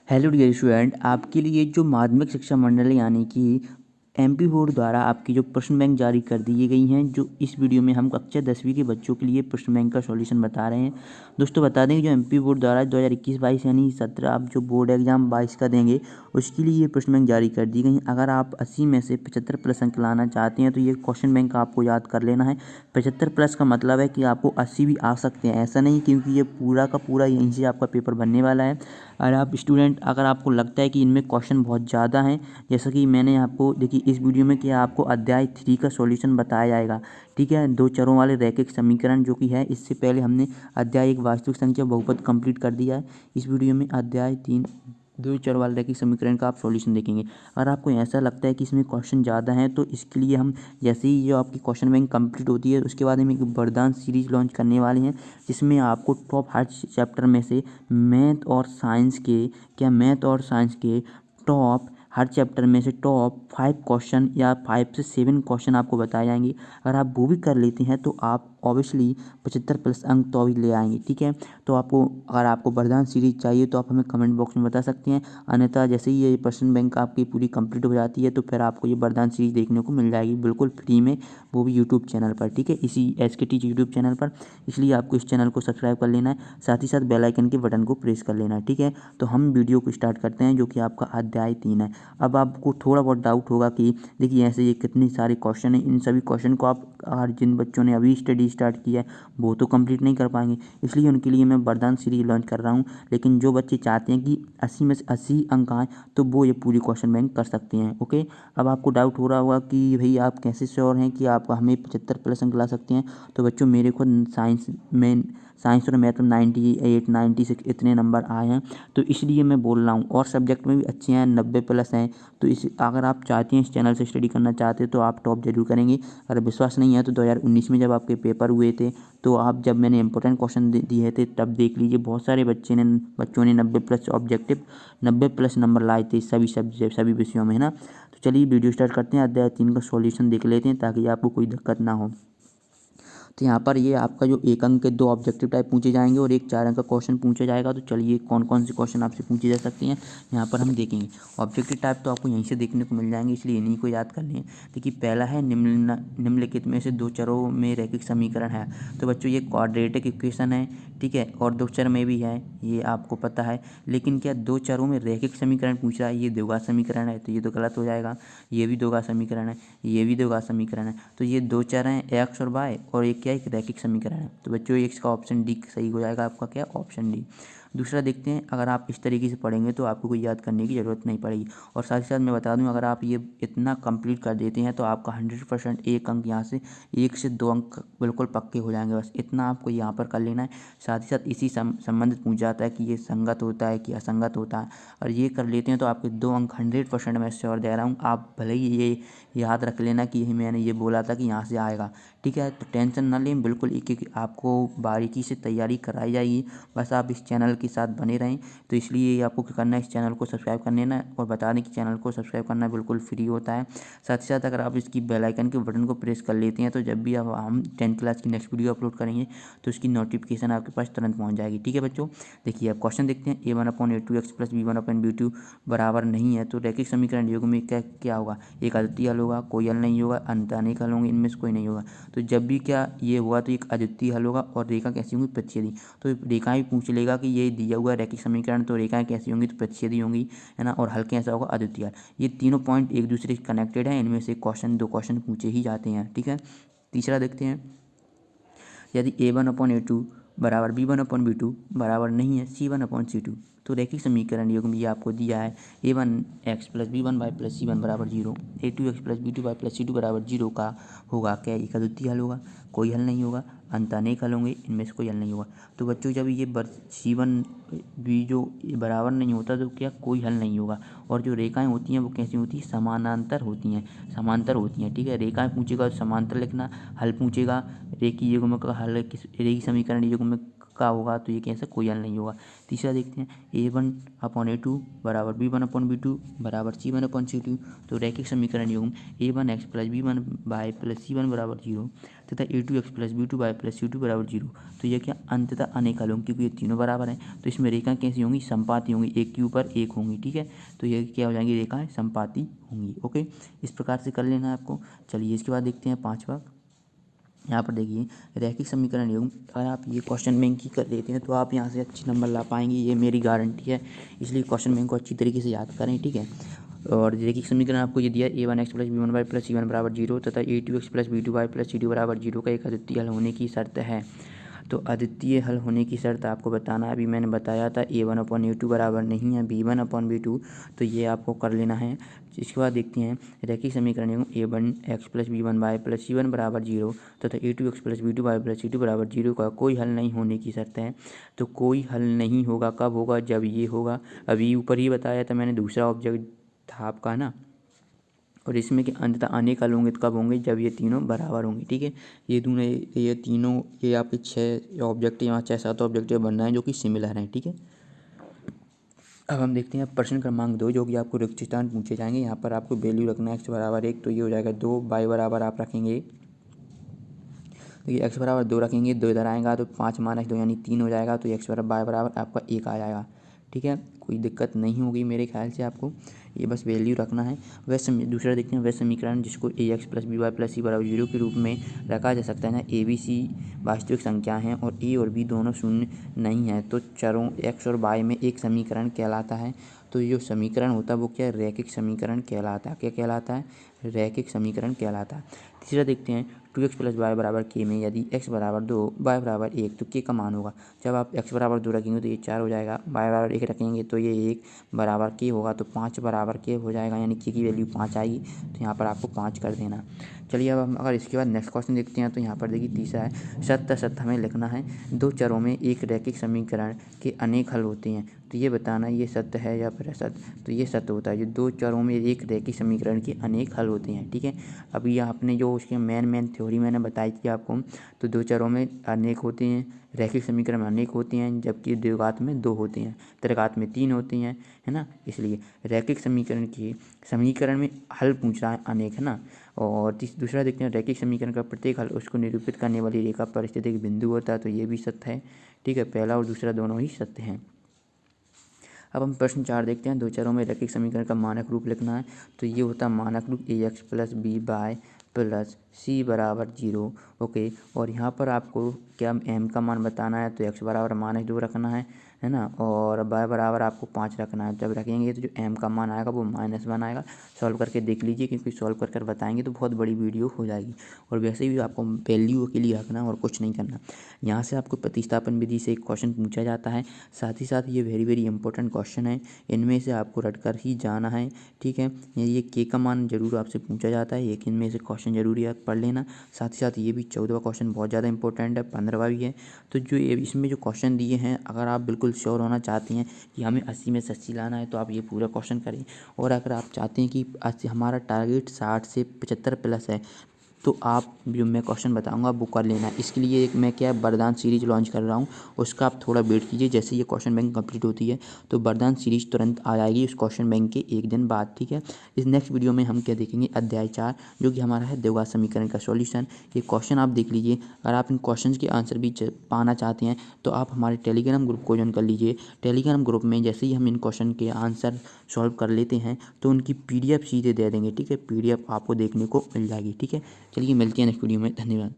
Hello dear student, आपके लिए जो माध्यमिक शिक्षा मंडल यानी कि एमपी बोर्ड द्वारा आपकी जो प्रश्न बैंक जारी कर दी गई हैं, जो इस वीडियो में हम कक्षा 10वीं के बच्चों के लिए प्रश्न बैंक का सॉल्यूशन बता रहे हैं। दोस्तों बता दें कि जो एमपी बोर्ड द्वारा 2021-22 यानी 17 आप जो बोर्ड एग्जाम 22 का देंगे उसके लिए ये प्रश्न बैंक जारी कर दी गई हैं। अगर आप 80 में से 75 प्लस अंक लाना चाहते हैं तो ये क्वेश्चन बैंक आपको याद कर लेना है। 75 प्लस का मतलब है कि आपको 80 भी आ सकते हैं, ऐसा नहीं, क्योंकि ये पूरा का पूरा यहीं से आपका पेपर बनने वाला है। और आप स्टूडेंट अगर आपको लगता है कि इनमें क्वेश्चन बहुत ज़्यादा हैं, जैसा कि मैंने आपको देखिए इस वीडियो में कि आपको अध्याय 3 का सॉल्यूशन बताया जाएगा। ठीक है, दो चरों वाले रैखिक समीकरण जो कि है, इससे पहले हमने अध्याय 1 वास्तविक संख्या बहुपद कंप्लीट कर दिया है। इस वीडियो में अध्याय 3 दो चर वाले रैखिक समीकरण का आप सॉल्यूशन देखेंगे। अगर आपको ऐसा लगता है कि इसमें क्वेश्चन ज़्यादा हैं तो इसके लिए हम जैसे ही जो आपकी क्वेश्चन बैंक कंप्लीट होती है उसके बाद हम एक वरदान सीरीज लॉन्च करने वाले हैं, जिसमें आपको टॉप हर चैप्टर में से मैथ और साइंस के टॉप हर चैप्टर में से टॉप 5 क्वेश्चन या 5 से 7 क्वेश्चन आपको बताए जाएंगे। अगर आप वो भी कर लेते हैं तो आप ऑब्वियसली 75 प्लस अंक तो भी ले आएंगे। ठीक है, तो अगर आपको वरदान सीरीज चाहिए तो आप हमें कमेंट बॉक्स में बता सकते हैं, अन्यथा जैसे ही ये प्रश्न बैंक आपकी पूरी कंप्लीट हो जाती है तो फिर आपको ये वरदान सीरीज देखने को मिल जाएगी बिल्कुल फ्री में, वो भी यूट्यूब चैनल पर। ठीक है, इसी SK टीच यूट्यूब चैनल पर। इसलिए आपको इस चैनल को सब्सक्राइब कर लेना है, साथ ही साथ बेल आइकन के बटन को प्रेस कर लेना है। ठीक है, तो हम वीडियो को स्टार्ट करते हैं, जो कि आपका अध्याय 3 है। अब आपको थोड़ा बहुत डाउट होगा कि देखिए ऐसे ये कितने सारे क्वेश्चन हैं, इन सभी क्वेश्चन को आप जिन बच्चों ने अभी स्टडी स्टार्ट किया है वो तो कंप्लीट नहीं कर पाएंगे, इसलिए उनके लिए मैं वरदान सीरीज लॉन्च कर रहा हूँ। लेकिन जो बच्चे चाहते हैं कि 80 में से 80 अंक आएँ तो वो ये पूरी क्वेश्चन बैंक कर सकते हैं। ओके, अब आपको डाउट हो रहा होगा कि भाई आप कैसे श्योर हैं कि आप हमें 75 प्लस अंक ला सकते हैं। तो बच्चों मेरे को साइंस और मैथ में 98 96 इतने नंबर आए हैं, तो इसलिए मैं बोल रहा हूँ। और सब्जेक्ट में भी अच्छे हैं, 90 प्लस हैं। तो इस अगर आप चाहते हैं इस चैनल से स्टडी करना चाहते हैं तो आप टॉप जरूर करेंगे। अगर विश्वास नहीं है तो 2019 में जब आपके पेपर हुए थे तो आप जब मैंने इंपॉर्टेंट क्वेश्चन दिए थे तब देख लीजिए, बहुत सारे बच्चों ने 90 प्लस ऑब्जेक्टिव 90 प्लस नंबर लाए थे सभी विषयों में, है ना। तो चलिए वीडियो स्टार्ट करते हैं, अध्याय 3 का सॉल्यूशन देख लेते हैं ताकि आपको कोई दिक्कत ना हो। तो यहाँ पर ये आपका जो 1 अंक के 2 ऑब्जेक्टिव टाइप पूछे जाएंगे और एक 4 अंक का क्वेश्चन पूछा जाएगा। तो चलिए कौन कौन से क्वेश्चन आपसे पूछे जा सकते हैं यहाँ पर हम देखेंगे। ऑब्जेक्टिव टाइप तो आपको यहीं से देखने को मिल जाएंगे, इसलिए इन्हीं को याद करने हैं। देखिए पहला है निम्नलिखित में से दो चरों में रैखिक समीकरण है। तो बच्चों ये क्वाड्रेटिक इक्वेशन है, ठीक है, और दो चर में भी है, ये आपको पता है। लेकिन क्या दो चरों में रैखिक समीकरण पूछ रहा है, ये द्विघात समीकरण है तो ये तो गलत हो जाएगा। ये भी द्विघात समीकरण है, ये भी द्विघात समीकरण है। तो ये दो चर हैं एक्स और वाई, और एक क्या, एक रैखिक समीकरण है। तो बच्चों एक्स का ऑप्शन डी सही हो जाएगा, आपका क्या, ऑप्शन डी। दूसरा देखते हैं, अगर आप इस तरीके से पढ़ेंगे तो आपको कोई याद करने की ज़रूरत नहीं पड़ेगी। और साथ ही साथ मैं बता दूं, अगर आप ये इतना कंप्लीट कर देते हैं तो आपका 100% एक अंक यहाँ से 1 से 2 अंक बिल्कुल पक्के हो जाएंगे। बस इतना आपको यहाँ पर कर लेना है। साथ ही साथ इसी संबंधित पूछ जाता है कि ये संगत होता है कि असंगत होता है, और ये कर लेते हैं तो आपके 2 अंक 100% मैं श्योर दे रहा हूँ। आप भले ही ये याद रख लेना कि मैंने ये बोला था कि यहाँ से आएगा। ठीक है, तो टेंशन ना लें, बिल्कुल एक एक आपको बारीकी से तैयारी कराई जाएगी। बस आप इस चैनल के साथ बने रहें। तो इसलिए आपको क्या करना है, इस चैनल को सब्सक्राइब कर लेना, और बता दें कि चैनल को सब्सक्राइब करना बिल्कुल फ्री होता है। साथ ही साथ अगर आप इसकी बेल आइकन के बटन को प्रेस कर लेते हैं तो जब भी अब हम 10th क्लास की नेक्स्ट वीडियो अपलोड करेंगे तो उसकी नोटिफिकेशन आपके पास तुरंत पहुँच जाएगी। ठीक है बच्चों, देखिए अब क्वेश्चन देखते हैं। a1/a2x प्लस b1/b2 बराबर नहीं है तो रैखिक समीकरण योग में क्या क्या होगा। एक अद्वितीय हल होगा, कोई हल नहीं होगा, अंत अनेक हल होंगे, इनमें से कोई नहीं होगा। तो जब भी क्या ये हुआ तो एक अद्वितीय हल होगा, और रेखा कैसी होंगी, प्रतिच्छेदी। तो रेखाएं भी पूछ लेगा कि ये दिया हुआ रैखिक समीकरण, तो रेखाएं कैसी होंगी, तो प्रतिच्छेदी होंगी, है ना। और हल कैसा होगा, अद्वितीय हल। ये तीनों पॉइंट एक दूसरे से कनेक्टेड हैं, इनमें से दो क्वेश्चन पूछे ही जाते हैं। ठीक है, तीसरा देखते हैं, यदि a1/a2 बराबर b1/b2 बराबर नहीं है c1/c2, तो रैखिक समीकरण योग में ये आपको दिया है a1x plus b1y plus c1 बराबर 0, a2x plus b2y plus c2 बराबर 0 का होगा क्या, एक अद्वितीय हल होगा, कोई हल नहीं होगा, अंत अनेक हल होंगे, इनमें से कोई हल नहीं होगा। तो बच्चों जब ये c1 भी जो बराबर नहीं होता तो क्या, कोई हल नहीं होगा। और जो रेखाएं होती हैं वो कैसी होती हैं, समानांतर होती हैं। ठीक है, रेखाएं पूछेगा तो समांतर लिखना, हल पूछेगा रेखीय युग्म का हल, रेखीय समीकरण युग्म का होगा तो ये कैसे कोई हल नहीं होगा। तीसरा देखते हैं A1/A2 बराबर B1/B2 बराबर C1/C2। तो रैखिक समीकरण युग्म A1x + B1y + C1 बराबर 0 तथा A2x + B2y + C2 बराबर 0। तो ये क्या अंततः अनेक हल होंगे क्योंकि ये तीनों बराबर हैं। तो इसमें रेखा कैसी होंगी, संपाती होंगी, एक के ऊपर एक होंगी। ठीक है, तो ये क्या हो जाएंगी, रेखाएं संपाती होंगी। ओके, इस प्रकार से कर लेना है आपको। चलिए इसके बाद देखते हैं पाँचवा। यहाँ पर देखिए रैखिक समीकरण युग्म, अगर आप ये क्वेश्चन बैंक की कर लेते हैं तो आप यहाँ से अच्छे नंबर ला पाएंगे, ये मेरी गारंटी है। इसलिए क्वेश्चन बैंक को अच्छी तरीके से याद करें। ठीक है, और रैखिक समीकरण आपको ये दिया A1x + B1y + C1 बराबर 0 तथा A2x + B2y + C2 बराबर 0 का एक अद्वितीय हल होने की शर्त है। तो अद्वितीय हल होने की शर्त आपको बताना है। अभी मैंने बताया था A1/A2 बराबर नहीं है B1/B2, तो ये आपको कर लेना है। इसके बाद देखते हैं रैखिक समीकरण A1x + B1y + C1 बराबर 0 तथा A2x + B2y + C2 बराबर 0 का कोई हल नहीं होने की शर्त है। तो कोई हल नहीं होगा कब होगा, जब ये होगा। अभी ऊपर ही बताया था मैंने, दूसरा ऑब्जेक्ट था आपका ना, और इसमें के अंततः अनेक हल होंगे तो कब होंगे, जब ये तीनों बराबर होंगे। ठीक है, ये दोनों ये तीनों ये आपके 6 ऑब्जेक्ट यहाँ 6-7 ऑब्जेक्ट बनना है जो कि सिमिलर हैं। ठीक है, अब हम देखते हैं प्रश्न क्रमांक 2 जो कि आपको रिक्त स्थान पूछे जाएंगे। यहाँ पर आपको वैल्यू रखना है x बराबर 1, तो ये हो जाएगा 2, y बराबर आप रखेंगे, देखिए x बराबर 2 रखेंगे, 2 इधर आएगा तो 5 - 2 यानी 3 हो जाएगा, तो x बराबर y बराबर आपका 1 आ जाएगा। ठीक है, कोई दिक्कत नहीं होगी मेरे ख्याल से आपको, ये बस वैल्यू रखना है। दूसरा देखते हैं वह समीकरण जिसको ax + by + c बराबर 0 के रूप में रखा जा सकता है ना। a b c वास्तविक संख्या हैं और a और b दोनों शून्य नहीं है, तो चरों x और y में एक समीकरण कहलाता है। तो ये जो समीकरण होता है वो क्या है, रैखिक समीकरण कहलाता है। क्या कहलाता है, रैखिक समीकरण कहलाता है। तीसरा देखते हैं 2x + y बराबर k में यदि x बराबर 2 y बराबर 1 तो k का मान होगा। जब आप x बराबर 2 रखेंगे तो ये 4 हो जाएगा, y बराबर 1 रखेंगे तो ये 1 बराबर k होगा, तो 5 बराबर k हो जाएगा, यानी k की वैल्यू 5 आएगी। तो यहाँ पर आपको 5 कर देना। चलिए अब हम अगर इसके बाद नेक्स्ट क्वेश्चन देखते हैं, तो यहाँ पर देखिए तीसरा है सत्य हमें लिखना है। दो चरों में एक रैखिक समीकरण के अनेक हल होते हैं, तो ये बताना ये सत्य है या फिर असत्य। तो ये सत्य होता है, जो दो चरों में एक रैखिक समीकरण के अनेक हल होते हैं। ठीक है, अभी आपने जो उसके मेन थ्योरी मैंने बताई थी आपको, तो दो चरों में अनेक होते हैं, रैखिक समीकरण में अनेक होते हैं, जबकि द्विघात में 2 होते हैं, त्रिघात में 3 होते हैं, है ना। इसलिए रैखिक समीकरण में हल पूछ रहा है अनेक, है ना। और दूसरा देखते हैं रैखिक समीकरण का प्रत्येक हल उसको निरूपित करने वाली रेखा पर स्थित एक बिंदु होता है, तो ये भी सत्य है। ठीक है, पहला और दूसरा दोनों ही सत्य हैं। अब हम प्रश्न 4 देखते हैं। दो चरों में रैखिक समीकरण का मानक रूप लिखना है, तो ये होता है मानक रूप ax + by + c बराबर 0। ओके, और यहाँ पर आपको क्या m का मान बताना है, तो x बराबर -2 रखना है ना, और y बराबर आपको 5 रखना है। जब रखेंगे तो जो m का मान आएगा वो -1 आएगा। सॉल्व करके देख लीजिए, क्योंकि सॉल्व कर बताएंगे तो बहुत बड़ी वीडियो हो जाएगी। और वैसे भी आपको वैल्यू के लिए रखना और कुछ नहीं करना। यहाँ से आपको प्रतिस्थापन विधि से एक क्वेश्चन पूछा जाता है, साथ ही साथ ये वेरी इंपॉर्टेंट क्वेश्चन है, इनमें से आपको रट कर ही जाना है। ठीक है, ये के का मान जरूर आपसे पूछा जाता है, एक इनमें से क्वेश्चन जरूर याद पढ़ लेना। साथ ही साथ ये भी 14वां क्वेश्चन बहुत ज़्यादा इंपॉर्टेंट है, 15वां भी है। तो जो इसमें जो क्वेश्चन दिए हैं, अगर आप बिल्कुल श्योर होना चाहते हैं कि हमें 80 में से 80 लाना है, तो आप ये पूरा क्वेश्चन करें। और अगर आप चाहते हैं कि हमारा टारगेट 60 से 75 प्लस है, तो आप जो मैं क्वेश्चन बताऊंगा वो कर लेना। इसके लिए एक मैं क्या वरदान सीरीज लॉन्च कर रहा हूँ, उसका आप थोड़ा वेट कीजिए। जैसे ये क्वेश्चन बैंक कंप्लीट होती है तो वरदान सीरीज तुरंत आ जाएगी उस क्वेश्चन बैंक के एक दिन बाद। ठीक है, इस नेक्स्ट वीडियो में हम क्या देखेंगे, अध्याय 4 जो कि हमारा है द्विघात समीकरण का सॉल्यूशन। ये क्वेश्चन आप देख लीजिए। अगर आप इन क्वेश्चन के आंसर भी पाना चाहते हैं तो आप हमारे टेलीग्राम ग्रुप को ज्वाइन कर लीजिए। टेलीग्राम ग्रुप में जैसे ही हम इन क्वेश्चन के आंसर सॉल्व कर लेते हैं तो उनकी PDF सीधे दे देंगे। ठीक है, PDF आपको देखने को मिल जाएगी। ठीक है, चलिए मिलते हैं नेक्स्ट वीडियो में, धन्यवाद।